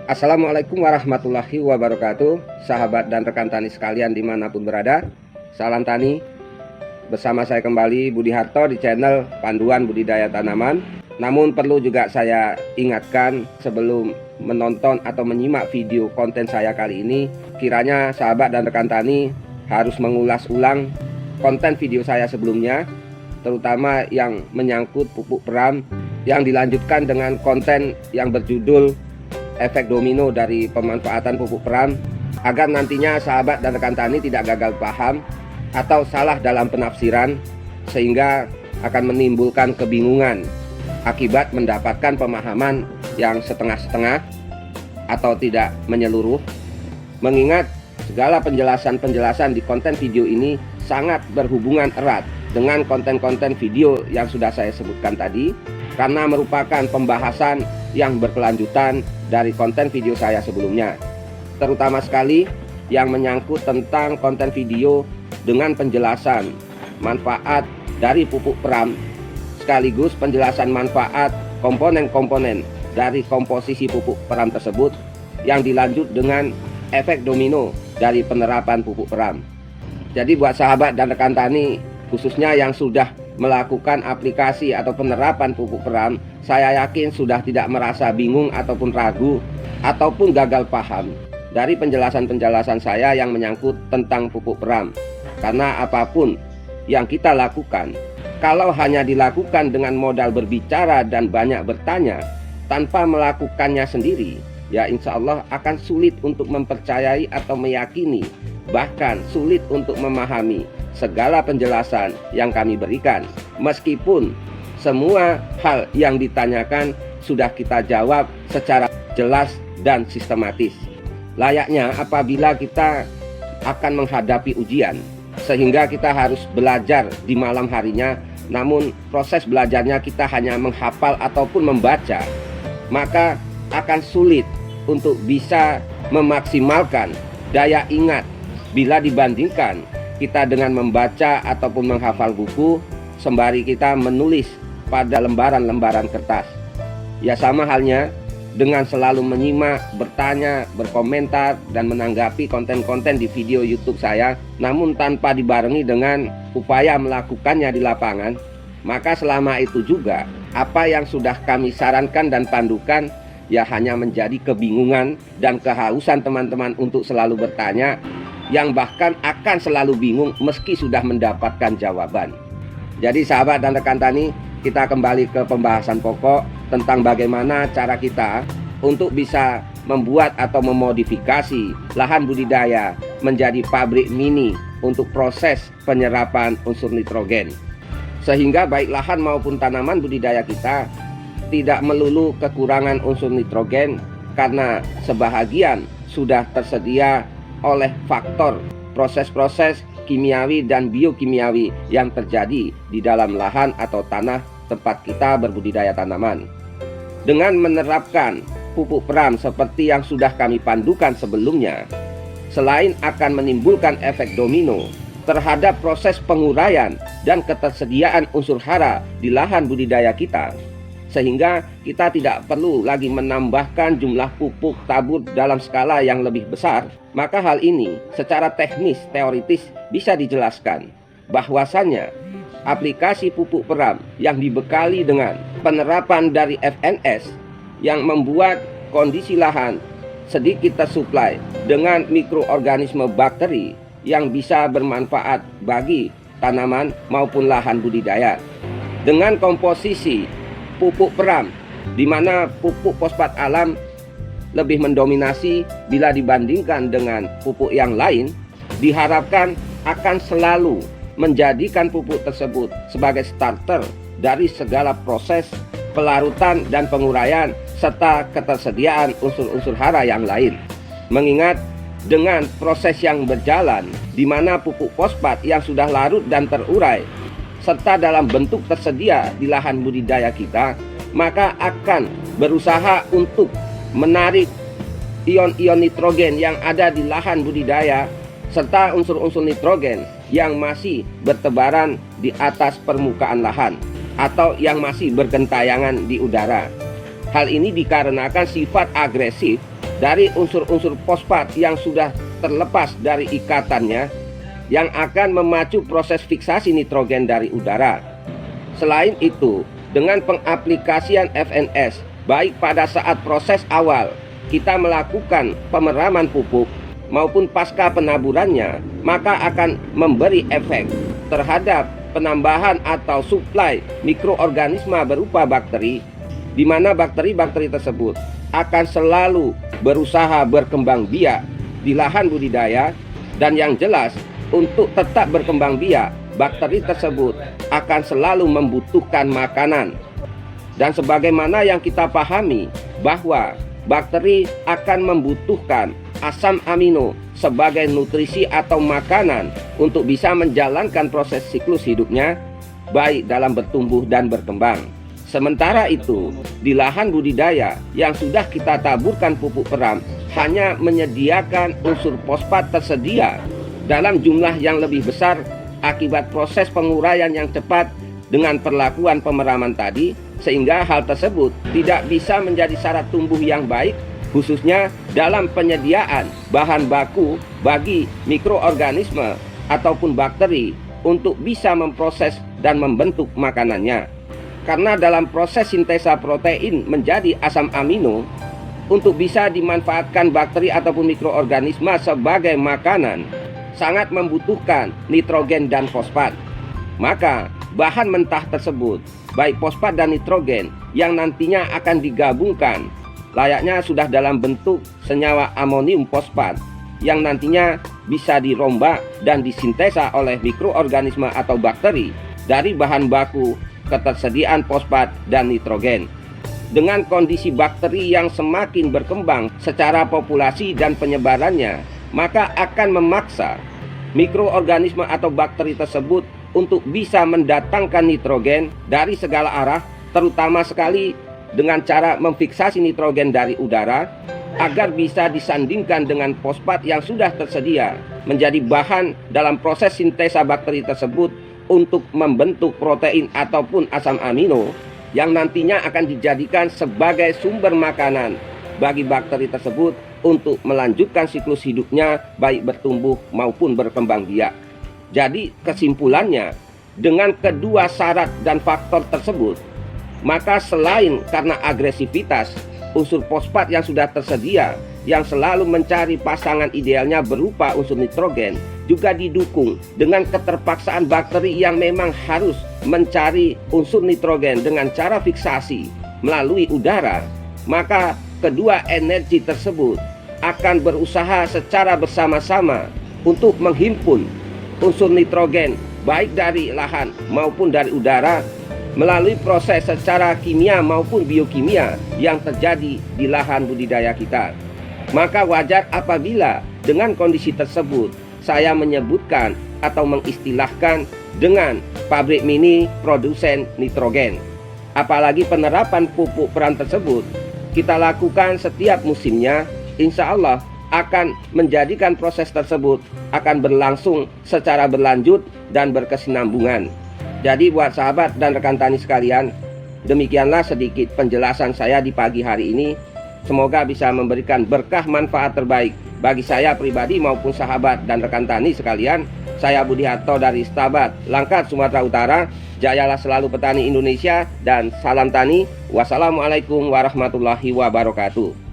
Assalamualaikum warahmatullahi wabarakatuh. Sahabat dan rekan tani sekalian dimanapun berada, salam tani. Bersama saya kembali Budi Harto di channel Panduan Budidaya Tanaman. Namun perlu juga saya ingatkan sebelum menonton atau menyimak video konten saya kali ini, kiranya sahabat dan rekan tani harus mengulas ulang konten video saya sebelumnya, terutama yang menyangkut pupuk peram, yang dilanjutkan dengan konten yang berjudul efek domino dari pemanfaatan pupuk peram, agar nantinya sahabat dan rekan tani tidak gagal paham atau salah dalam penafsiran, sehingga akan menimbulkan kebingungan akibat mendapatkan pemahaman yang setengah-setengah atau tidak menyeluruh. Mengingat segala penjelasan-penjelasan di konten video ini sangat berhubungan erat dengan konten-konten video yang sudah saya sebutkan tadi, karena merupakan pembahasan yang berkelanjutan dari konten video saya sebelumnya, terutama sekali yang menyangkut tentang konten video dengan penjelasan manfaat dari pupuk peram, sekaligus penjelasan manfaat komponen-komponen dari komposisi pupuk peram tersebut, yang dilanjut dengan efek domino dari penerapan pupuk peram. Jadi buat sahabat dan rekan tani, khususnya yang sudah melakukan aplikasi atau penerapan pupuk peram, saya yakin sudah tidak merasa bingung ataupun ragu ataupun gagal paham dari penjelasan-penjelasan saya yang menyangkut tentang pupuk peram. Karena apapun yang kita lakukan, kalau hanya dilakukan dengan modal berbicara dan banyak bertanya tanpa melakukannya sendiri, ya insya Allah akan sulit untuk mempercayai atau meyakini, bahkan sulit untuk memahami segala penjelasan yang kami berikan, meskipun semua hal yang ditanyakan sudah kita jawab secara jelas dan sistematis, layaknya apabila kita akan menghadapi ujian, sehingga kita harus belajar di malam harinya, namun proses belajarnya kita hanya menghafal ataupun membaca, maka akan sulit untuk bisa memaksimalkan daya ingat bila dibandingkan kita dengan membaca ataupun menghafal buku sembari kita menulis pada lembaran-lembaran kertas. Ya sama halnya dengan selalu menyimak, bertanya, berkomentar, dan menanggapi konten-konten di video YouTube saya, namun tanpa dibarengi dengan upaya melakukannya di lapangan, maka selama itu juga apa yang sudah kami sarankan dan pandukan ya hanya menjadi kebingungan dan kehausan teman-teman untuk selalu bertanya, yang bahkan akan selalu bingung meski sudah mendapatkan jawaban. Jadi sahabat dan rekan tani, kita kembali ke pembahasan pokok tentang bagaimana cara kita untuk bisa membuat atau memodifikasi lahan budidaya menjadi pabrik mini untuk proses penyerapan unsur nitrogen, sehingga baik lahan maupun tanaman budidaya kita tidak melulu kekurangan unsur nitrogen, karena sebahagian sudah tersedia oleh faktor proses-proses kimiawi dan biokimiawi yang terjadi di dalam lahan atau tanah tempat kita berbudidaya tanaman. Dengan menerapkan pupuk peram seperti yang sudah kami pandukan sebelumnya, selain akan menimbulkan efek domino terhadap proses penguraian dan ketersediaan unsur hara di lahan budidaya kita, sehingga kita tidak perlu lagi menambahkan jumlah pupuk tabur dalam skala yang lebih besar, maka hal ini secara teknis teoritis bisa dijelaskan bahwasannya aplikasi pupuk peram yang dibekali dengan penerapan dari FNS yang membuat kondisi lahan sedikit tersuplai dengan mikroorganisme bakteri yang bisa bermanfaat bagi tanaman maupun lahan budidaya. Dengan komposisi pupuk peram di mana pupuk fosfat alam lebih mendominasi bila dibandingkan dengan pupuk yang lain, diharapkan akan selalu menjadikan pupuk tersebut sebagai starter dari segala proses pelarutan dan penguraian serta ketersediaan unsur-unsur hara yang lain. Mengingat dengan proses yang berjalan di mana pupuk fosfat yang sudah larut dan terurai serta dalam bentuk tersedia di lahan budidaya kita, maka akan berusaha untuk menarik ion-ion nitrogen yang ada di lahan budidaya serta unsur-unsur nitrogen yang masih bertebaran di atas permukaan lahan atau yang masih bergentayangan di udara. Hal ini dikarenakan sifat agresif dari unsur-unsur fosfat yang sudah terlepas dari ikatannya yang akan memacu proses fiksasi nitrogen dari udara. Selain itu, dengan pengaplikasian FNS baik pada saat proses awal kita melakukan pemeraman pupuk maupun pasca penaburannya, maka akan memberi efek terhadap penambahan atau suplai mikroorganisme berupa bakteri, di mana bakteri-bakteri tersebut akan selalu berusaha berkembang biak di lahan budidaya, dan yang jelas untuk tetap berkembang biak, bakteri tersebut akan selalu membutuhkan makanan. Dan sebagaimana yang kita pahami bahwa bakteri akan membutuhkan asam amino sebagai nutrisi atau makanan untuk bisa menjalankan proses siklus hidupnya, baik dalam bertumbuh dan berkembang. Sementara itu, di lahan budidaya yang sudah kita taburkan pupuk peram hanya menyediakan unsur fosfat tersedia dalam jumlah yang lebih besar akibat proses penguraian yang cepat dengan perlakuan pemeraman tadi, sehingga hal tersebut tidak bisa menjadi syarat tumbuh yang baik, khususnya dalam penyediaan bahan baku bagi mikroorganisme ataupun bakteri untuk bisa memproses dan membentuk makanannya. Karena dalam proses sintesa protein menjadi asam amino, untuk bisa dimanfaatkan bakteri ataupun mikroorganisme sebagai makanan, sangat membutuhkan nitrogen dan fosfat. Maka bahan mentah tersebut, baik fosfat dan nitrogen yang nantinya akan digabungkan, layaknya sudah dalam bentuk senyawa amonium fosfat yang nantinya bisa dirombak dan disintesa oleh mikroorganisme atau bakteri dari bahan baku ketersediaan fosfat dan nitrogen. Dengan kondisi bakteri yang semakin berkembang secara populasi dan penyebarannya, maka akan memaksa mikroorganisme atau bakteri tersebut untuk bisa mendatangkan nitrogen dari segala arah, terutama sekali dengan cara memfiksasi nitrogen dari udara agar bisa disandingkan dengan fosfat yang sudah tersedia menjadi bahan dalam proses sintesa bakteri tersebut untuk membentuk protein ataupun asam amino yang nantinya akan dijadikan sebagai sumber makanan bagi bakteri tersebut untuk melanjutkan siklus hidupnya baik bertumbuh maupun berkembang biak. Jadi kesimpulannya, dengan kedua syarat dan faktor tersebut, maka selain karena agresivitas unsur fosfat yang sudah tersedia yang selalu mencari pasangan idealnya berupa unsur nitrogen, juga didukung dengan keterpaksaan bakteri yang memang harus mencari unsur nitrogen dengan cara fiksasi melalui udara, maka kedua energi tersebut akan berusaha secara bersama-sama untuk menghimpun unsur nitrogen baik dari lahan maupun dari udara melalui proses secara kimia maupun biokimia yang terjadi di lahan budidaya kita. Maka wajar apabila dengan kondisi tersebut saya menyebutkan atau mengistilahkan dengan pabrik mini produsen nitrogen. Apalagi penerapan pupuk peram tersebut kita lakukan setiap musimnya, insya Allah akan menjadikan proses tersebut akan berlangsung secara berlanjut dan berkesinambungan. Jadi buat sahabat dan rekan tani sekalian, demikianlah sedikit penjelasan saya di pagi hari ini. Semoga bisa memberikan berkah manfaat terbaik bagi saya pribadi maupun sahabat dan rekan tani sekalian. Saya Budi Harto dari Stabat, Langkat, Sumatera Utara. Jayalah selalu petani Indonesia dan salam tani. Wassalamualaikum warahmatullahi wabarakatuh.